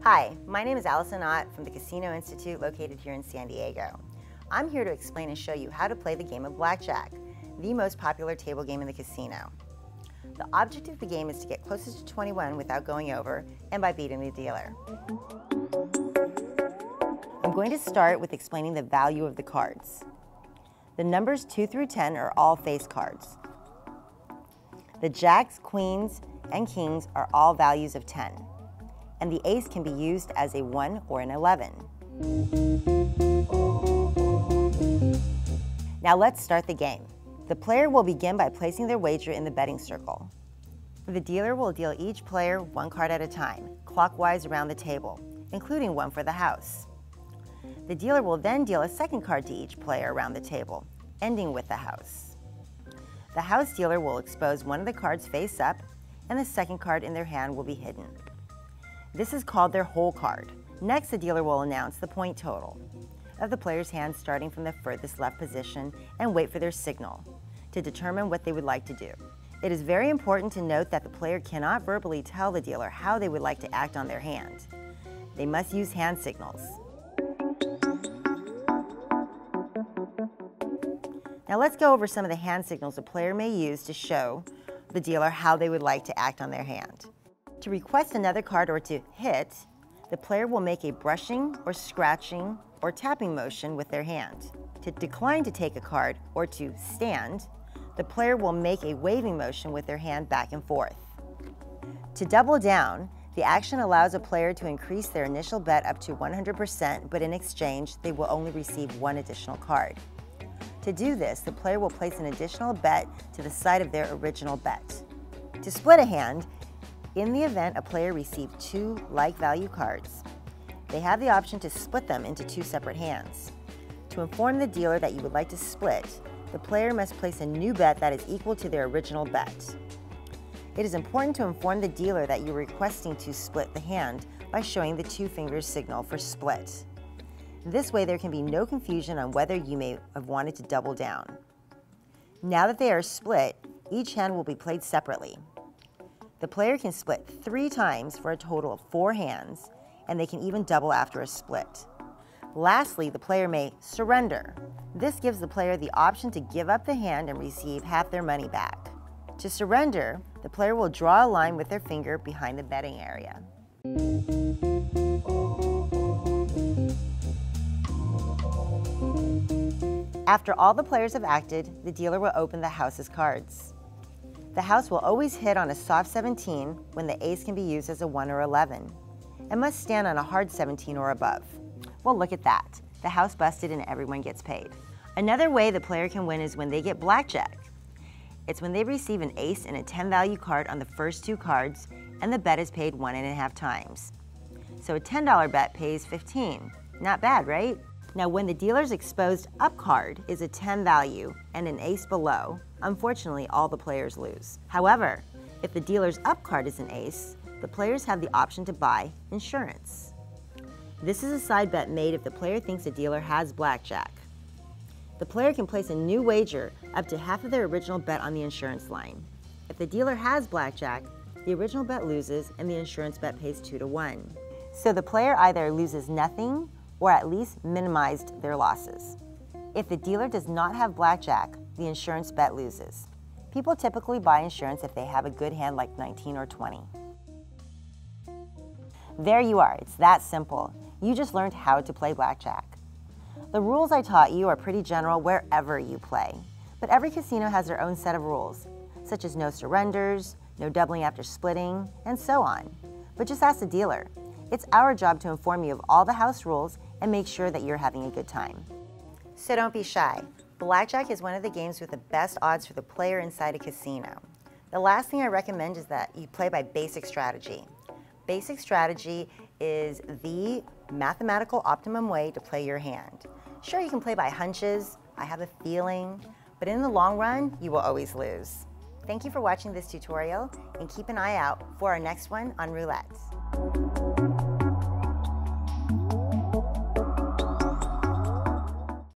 Hi, my name is Allison Ott from the Casino Institute located here in San Diego. I'm here to explain and show you how to play the game of Blackjack, the most popular table game in the casino. The object of the game is to get closest to 21 without going over and by beating the dealer. I'm going to start with explaining the value of the cards. The numbers 2 through 10 are all face cards. The jacks, queens, and kings are all values of 10. And the ace can be used as a 1 or an 11. Now let's start the game. The player will begin by placing their wager in the betting circle. The dealer will deal each player one card at a time, clockwise around the table, including one for the house. The dealer will then deal a second card to each player around the table, ending with the house. The house dealer will expose one of the cards face up, and the second card in their hand will be hidden. This is called their hole card. Next, the dealer will announce the point total of the player's hand starting from the furthest left position and wait for their signal to determine what they would like to do. It is very important to note that the player cannot verbally tell the dealer how they would like to act on their hand. They must use hand signals. Now let's go over some of the hand signals a player may use to show the dealer how they would like to act on their hand. To request another card or to hit, the player will make a brushing or scratching or tapping motion with their hand. To decline to take a card or to stand, the player will make a waving motion with their hand back and forth. To double down, the action allows a player to increase their initial bet up to 100%, but in exchange, they will only receive one additional card. To do this, the player will place an additional bet to the side of their original bet. To split a hand, in the event a player received two like-value cards, they have the option to split them into two separate hands. To inform the dealer that you would like to split, the player must place a new bet that is equal to their original bet. It is important to inform the dealer that you're requesting to split the hand by showing the two fingers signal for split. This way there can be no confusion on whether you may have wanted to double down. Now that they are split, each hand will be played separately. The player can split 3 times for a total of 4 hands, and they can even double after a split. Lastly, the player may surrender. This gives the player the option to give up the hand and receive half their money back. To surrender, the player will draw a line with their finger behind the betting area. After all the players have acted, the dealer will open the house's cards. The house will always hit on a soft 17 when the ace can be used as a 1 or 11, and must stand on a hard 17 or above. Well, look at that. The house busted and everyone gets paid. Another way the player can win is when they get blackjack. It's when they receive an ace and a 10 value card on the first 2 cards, and the bet is paid 1.5 times. So a $10 bet pays 15. Not bad, right? Now, when the dealer's exposed up card is a 10 value and an ace below, unfortunately, all the players lose. However, if the dealer's up card is an ace, the players have the option to buy insurance. This is a side bet made if the player thinks the dealer has blackjack. The player can place a new wager up to half of their original bet on the insurance line. If the dealer has blackjack, the original bet loses and the insurance bet pays 2 to 1. So the player either loses nothing or at least minimized their losses. If the dealer does not have blackjack, the insurance bet loses. People typically buy insurance if they have a good hand like 19 or 20. There you are, it's that simple. You just learned how to play blackjack. The rules I taught you are pretty general wherever you play, but every casino has their own set of rules, such as no surrenders, no doubling after splitting, and so on. But just ask the dealer. It's our job to inform you of all the house rules and make sure that you're having a good time. So don't be shy. Blackjack is one of the games with the best odds for the player inside a casino. The last thing I recommend is that you play by basic strategy. Basic strategy is the mathematical optimum way to play your hand. Sure, you can play by hunches, I have a feeling, but in the long run, you will always lose. Thank you for watching this tutorial, and keep an eye out for our next one on roulette.